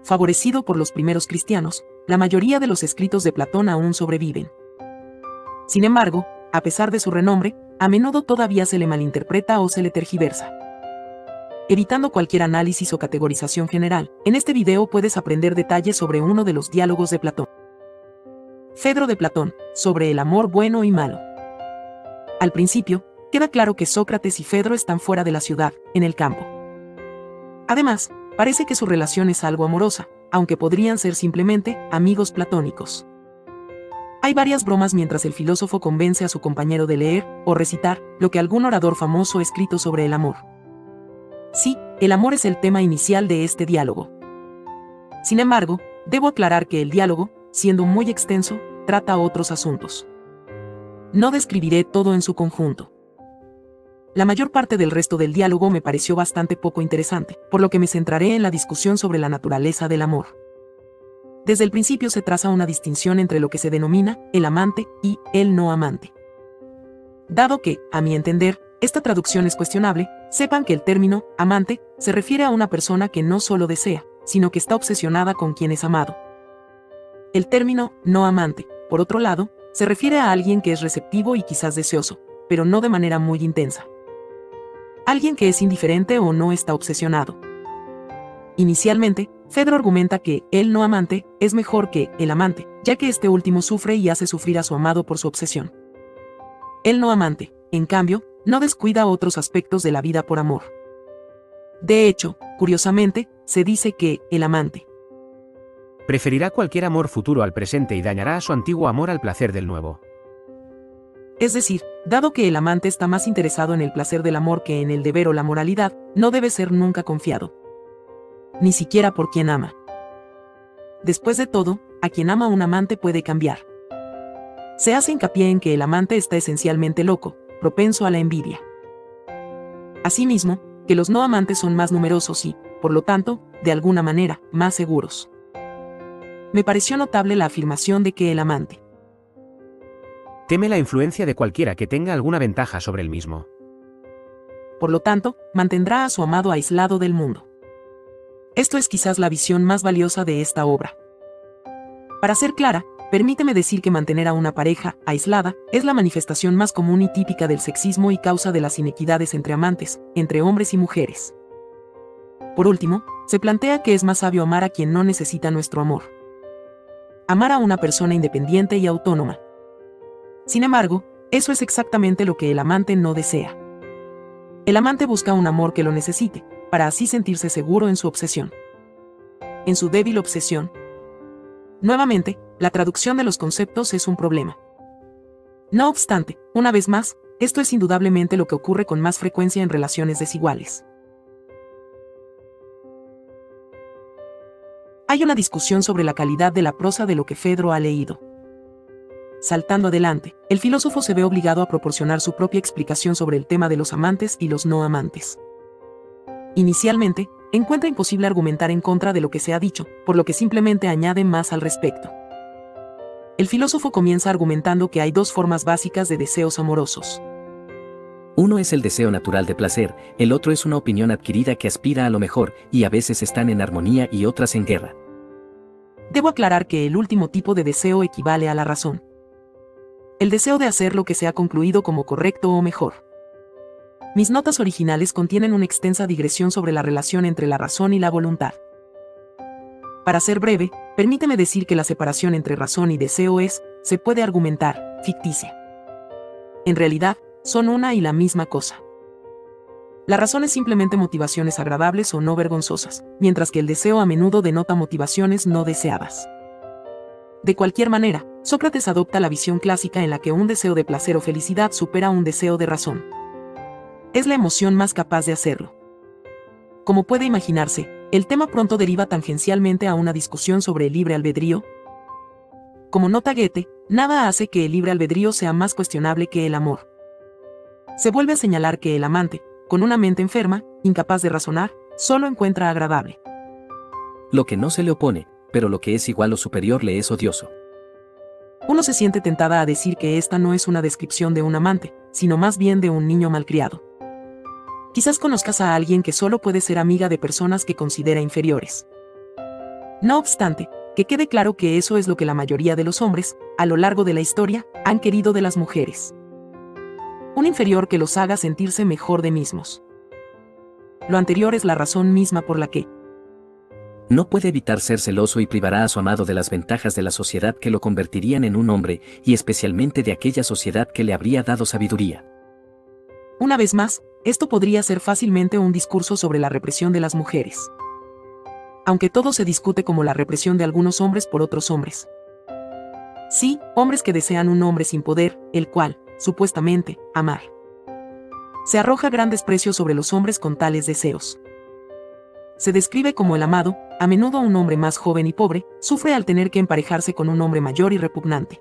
favorecido por los primeros cristianos, la mayoría de los escritos de Platón aún sobreviven. Sin embargo, a pesar de su renombre, a menudo todavía se le malinterpreta o se le tergiversa. Evitando cualquier análisis o categorización general, en este video puedes aprender detalles sobre uno de los diálogos de Platón. Fedro de Platón, sobre el amor bueno y malo. Al principio, queda claro que Sócrates y Fedro están fuera de la ciudad, en el campo. Además, parece que su relación es algo amorosa, aunque podrían ser simplemente amigos platónicos. Hay varias bromas mientras el filósofo convence a su compañero de leer o recitar lo que algún orador famoso ha escrito sobre el amor. Sí, el amor es el tema inicial de este diálogo. Sin embargo, debo aclarar que el diálogo, siendo muy extenso, trata otros asuntos. No describiré todo en su conjunto. La mayor parte del resto del diálogo me pareció bastante poco interesante, por lo que me centraré en la discusión sobre la naturaleza del amor. Desde el principio se traza una distinción entre lo que se denomina el amante y el no amante. Dado que, a mi entender, esta traducción es cuestionable, sepan que el término amante se refiere a una persona que no solo desea, sino que está obsesionada con quien es amado. El término no amante, por otro lado, se refiere a alguien que es receptivo y quizás deseoso, pero no de manera muy intensa. Alguien que es indiferente o no está obsesionado. Inicialmente, Fedro argumenta que el no amante es mejor que el amante, ya que este último sufre y hace sufrir a su amado por su obsesión. El no amante, en cambio, no descuida otros aspectos de la vida por amor. De hecho, curiosamente, se dice que el amante preferirá cualquier amor futuro al presente y dañará a su antiguo amor al placer del nuevo. Es decir, dado que el amante está más interesado en el placer del amor que en el deber o la moralidad, no debe ser nunca confiado. Ni siquiera por quien ama. Después de todo, a quien ama un amante puede cambiar. Se hace hincapié en que el amante está esencialmente loco, propenso a la envidia. Asimismo, que los no amantes son más numerosos y, por lo tanto, de alguna manera, más seguros. Me pareció notable la afirmación de que el amante teme la influencia de cualquiera que tenga alguna ventaja sobre él mismo. Por lo tanto, mantendrá a su amado aislado del mundo. Esto es quizás la visión más valiosa de esta obra. Para ser clara, permíteme decir que mantener a una pareja aislada es la manifestación más común y típica del sexismo y causa de las inequidades entre amantes, entre hombres y mujeres. Por último, se plantea que es más sabio amar a quien no necesita nuestro amor. Amar a una persona independiente y autónoma. Sin embargo, eso es exactamente lo que el amante no desea. El amante busca un amor que lo necesite, para así sentirse seguro en su obsesión. En su débil obsesión. Nuevamente, la traducción de los conceptos es un problema. No obstante, una vez más, esto es indudablemente lo que ocurre con más frecuencia en relaciones desiguales. Hay una discusión sobre la calidad de la prosa de lo que Fedro ha leído. Saltando adelante, el filósofo se ve obligado a proporcionar su propia explicación sobre el tema de los amantes y los no amantes. Inicialmente, encuentra imposible argumentar en contra de lo que se ha dicho, por lo que simplemente añade más al respecto. El filósofo comienza argumentando que hay dos formas básicas de deseos amorosos. Uno es el deseo natural de placer, el otro es una opinión adquirida que aspira a lo mejor, y a veces están en armonía y otras en guerra. Debo aclarar que el último tipo de deseo equivale a la razón. El deseo de hacer lo que se ha concluido como correcto o mejor. Mis notas originales contienen una extensa digresión sobre la relación entre la razón y la voluntad. Para ser breve, permíteme decir que la separación entre razón y deseo es, se puede argumentar, ficticia. En realidad, son una y la misma cosa. La razón es simplemente motivaciones agradables o no vergonzosas, mientras que el deseo a menudo denota motivaciones no deseadas. De cualquier manera, Sócrates adopta la visión clásica en la que un deseo de placer o felicidad supera un deseo de razón. Es la emoción más capaz de hacerlo. Como puede imaginarse, el tema pronto deriva tangencialmente a una discusión sobre el libre albedrío. Como nota Goethe, nada hace que el libre albedrío sea más cuestionable que el amor. Se vuelve a señalar que el amante, con una mente enferma, incapaz de razonar, solo encuentra agradable lo que no se le opone, pero lo que es igual o superior le es odioso. Uno se siente tentada a decir que esta no es una descripción de un amante, sino más bien de un niño malcriado. Quizás conozcas a alguien que solo puede ser amiga de personas que considera inferiores. No obstante, que quede claro que eso es lo que la mayoría de los hombres, a lo largo de la historia, han querido de las mujeres. Un inferior que los haga sentirse mejor de mismos. Lo anterior es la razón misma por la que no puede evitar ser celoso y privará a su amado de las ventajas de la sociedad que lo convertirían en un hombre, y especialmente de aquella sociedad que le habría dado sabiduría. Una vez más, esto podría ser fácilmente un discurso sobre la represión de las mujeres. Aunque todo se discute como la represión de algunos hombres por otros hombres. Sí, hombres que desean un hombre sin poder, el cual, supuestamente, amar. Se arroja gran desprecio sobre los hombres con tales deseos. Se describe como el amado, a menudo un hombre más joven y pobre, sufre al tener que emparejarse con un hombre mayor y repugnante.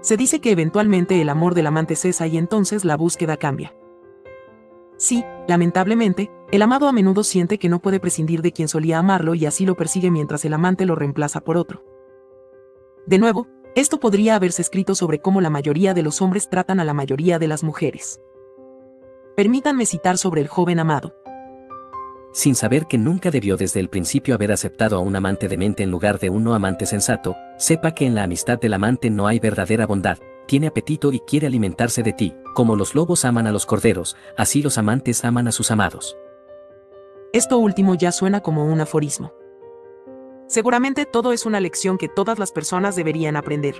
Se dice que eventualmente el amor del amante cesa y entonces la búsqueda cambia. Sí, lamentablemente, el amado a menudo siente que no puede prescindir de quien solía amarlo y así lo persigue mientras el amante lo reemplaza por otro. De nuevo, esto podría haberse escrito sobre cómo la mayoría de los hombres tratan a la mayoría de las mujeres. Permítanme citar sobre el joven amado. Sin saber que nunca debió desde el principio haber aceptado a un amante demente en lugar de un no amante sensato, sepa que en la amistad del amante no hay verdadera bondad, tiene apetito y quiere alimentarse de ti, como los lobos aman a los corderos, así los amantes aman a sus amados. Esto último ya suena como un aforismo. Seguramente todo es una lección que todas las personas deberían aprender.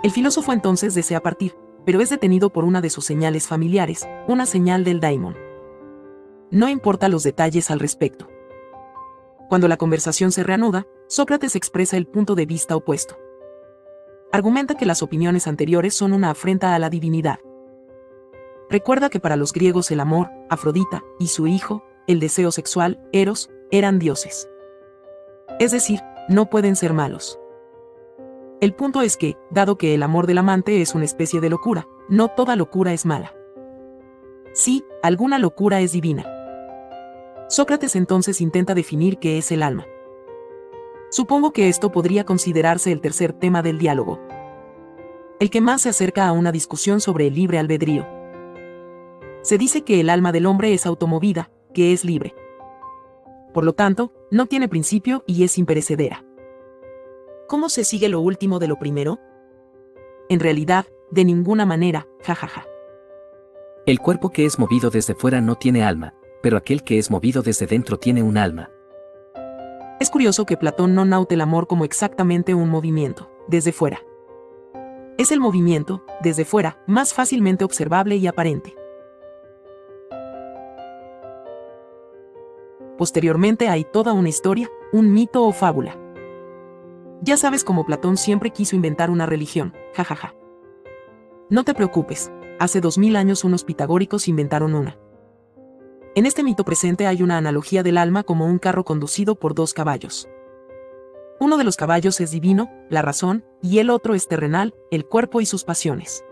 El filósofo entonces desea partir, pero es detenido por una de sus señales familiares, una señal del daimon. No importa los detalles al respecto. Cuando la conversación se reanuda, Sócrates expresa el punto de vista opuesto. Argumenta que las opiniones anteriores son una afrenta a la divinidad. Recuerda que para los griegos el amor, Afrodita, y su hijo, el deseo sexual, Eros, eran dioses. Es decir, no pueden ser malos. El punto es que, dado que el amor del amante es una especie de locura, no toda locura es mala. Sí, alguna locura es divina. Sócrates entonces intenta definir qué es el alma. Supongo que esto podría considerarse el tercer tema del diálogo. El que más se acerca a una discusión sobre el libre albedrío. Se dice que el alma del hombre es automovida, que es libre. Por lo tanto, no tiene principio y es imperecedera. ¿Cómo se sigue lo último de lo primero? En realidad, de ninguna manera, jajaja. El cuerpo que es movido desde fuera no tiene alma, pero aquel que es movido desde dentro tiene un alma. Es curioso que Platón no naute el amor como exactamente un movimiento, desde fuera. Es el movimiento, desde fuera, más fácilmente observable y aparente. Posteriormente hay toda una historia, un mito o fábula. Ya sabes cómo Platón siempre quiso inventar una religión, jajaja. No te preocupes, hace 2000 años unos pitagóricos inventaron una. En este mito presente hay una analogía del alma como un carro conducido por dos caballos. Uno de los caballos es divino, la razón, y el otro es terrenal, el cuerpo y sus pasiones.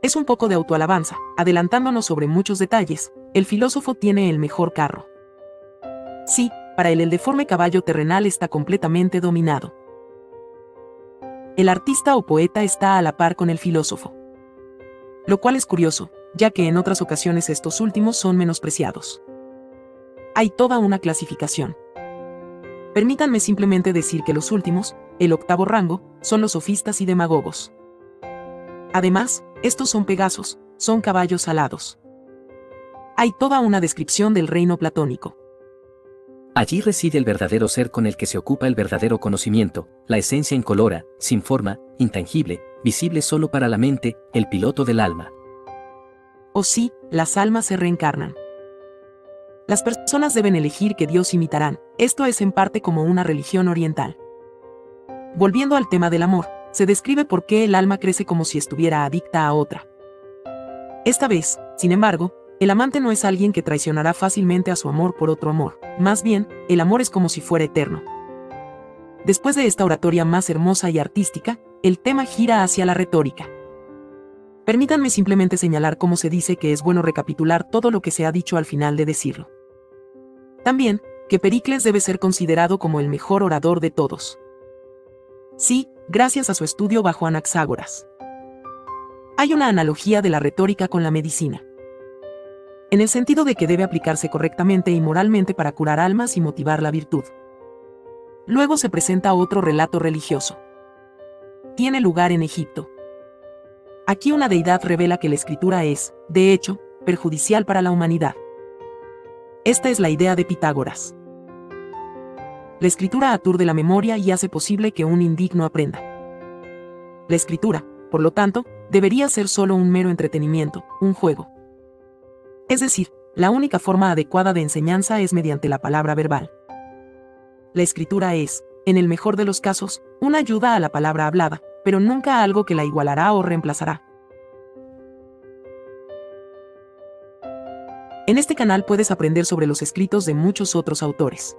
Es un poco de autoalabanza, adelantándonos sobre muchos detalles, el filósofo tiene el mejor carro. Sí, para él el deforme caballo terrenal está completamente dominado. El artista o poeta está a la par con el filósofo. Lo cual es curioso, ya que en otras ocasiones estos últimos son menospreciados. Hay toda una clasificación. Permítanme simplemente decir que los últimos, el octavo rango, son los sofistas y demagogos. Además, estos son Pegasos, son caballos alados. Hay toda una descripción del reino platónico. Allí reside el verdadero ser con el que se ocupa el verdadero conocimiento, la esencia incolora, sin forma, intangible, visible solo para la mente, el piloto del alma. O sí, las almas se reencarnan. Las personas deben elegir qué Dios imitarán, esto es en parte como una religión oriental. Volviendo al tema del amor, se describe por qué el alma crece como si estuviera adicta a otra. Esta vez, sin embargo, el amante no es alguien que traicionará fácilmente a su amor por otro amor, más bien, el amor es como si fuera eterno. Después de esta oratoria más hermosa y artística, el tema gira hacia la retórica. Permítanme simplemente señalar cómo se dice que es bueno recapitular todo lo que se ha dicho al final de decirlo. También, que Pericles debe ser considerado como el mejor orador de todos. Sí, gracias a su estudio bajo Anaxágoras. Hay una analogía de la retórica con la medicina. En el sentido de que debe aplicarse correctamente y moralmente para curar almas y motivar la virtud. Luego se presenta otro relato religioso. Tiene lugar en Egipto. Aquí una deidad revela que la escritura es, de hecho, perjudicial para la humanidad. Esta es la idea de Pitágoras. La escritura aturde la memoria y hace posible que un indigno aprenda. La escritura, por lo tanto, debería ser solo un mero entretenimiento, un juego. Es decir, la única forma adecuada de enseñanza es mediante la palabra verbal. La escritura es, en el mejor de los casos, una ayuda a la palabra hablada, pero nunca algo que la igualará o reemplazará. En este canal puedes aprender sobre los escritos de muchos otros autores.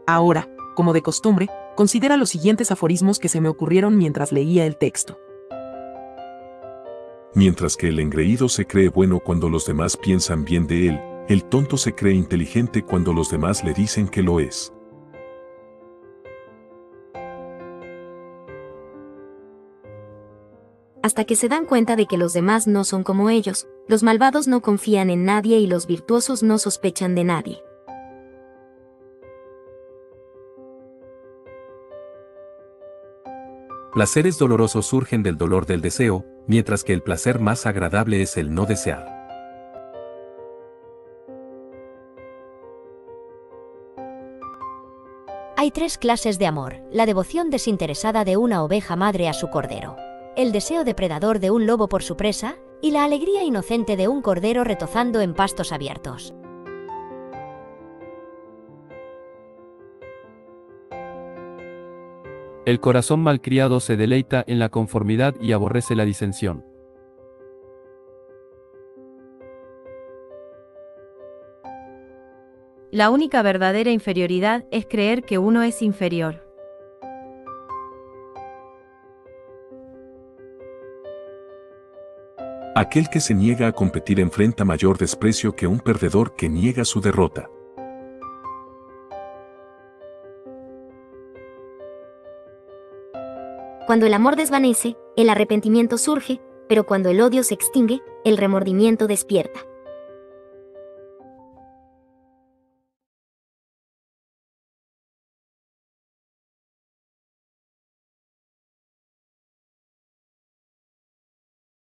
Ahora, como de costumbre, considera los siguientes aforismos que se me ocurrieron mientras leía el texto. Mientras que el engreído se cree bueno cuando los demás piensan bien de él, el tonto se cree inteligente cuando los demás le dicen que lo es. Hasta que se dan cuenta de que los demás no son como ellos, los malvados no confían en nadie y los virtuosos no sospechan de nadie. Placeres dolorosos surgen del dolor del deseo, mientras que el placer más agradable es el no desear. Hay tres clases de amor: la devoción desinteresada de una oveja madre a su cordero, el deseo depredador de un lobo por su presa, y la alegría inocente de un cordero retozando en pastos abiertos. El corazón malcriado se deleita en la conformidad y aborrece la disensión. La única verdadera inferioridad es creer que uno es inferior. Aquel que se niega a competir enfrenta mayor desprecio que un perdedor que niega su derrota. Cuando el amor desvanece, el arrepentimiento surge, pero cuando el odio se extingue, el remordimiento despierta.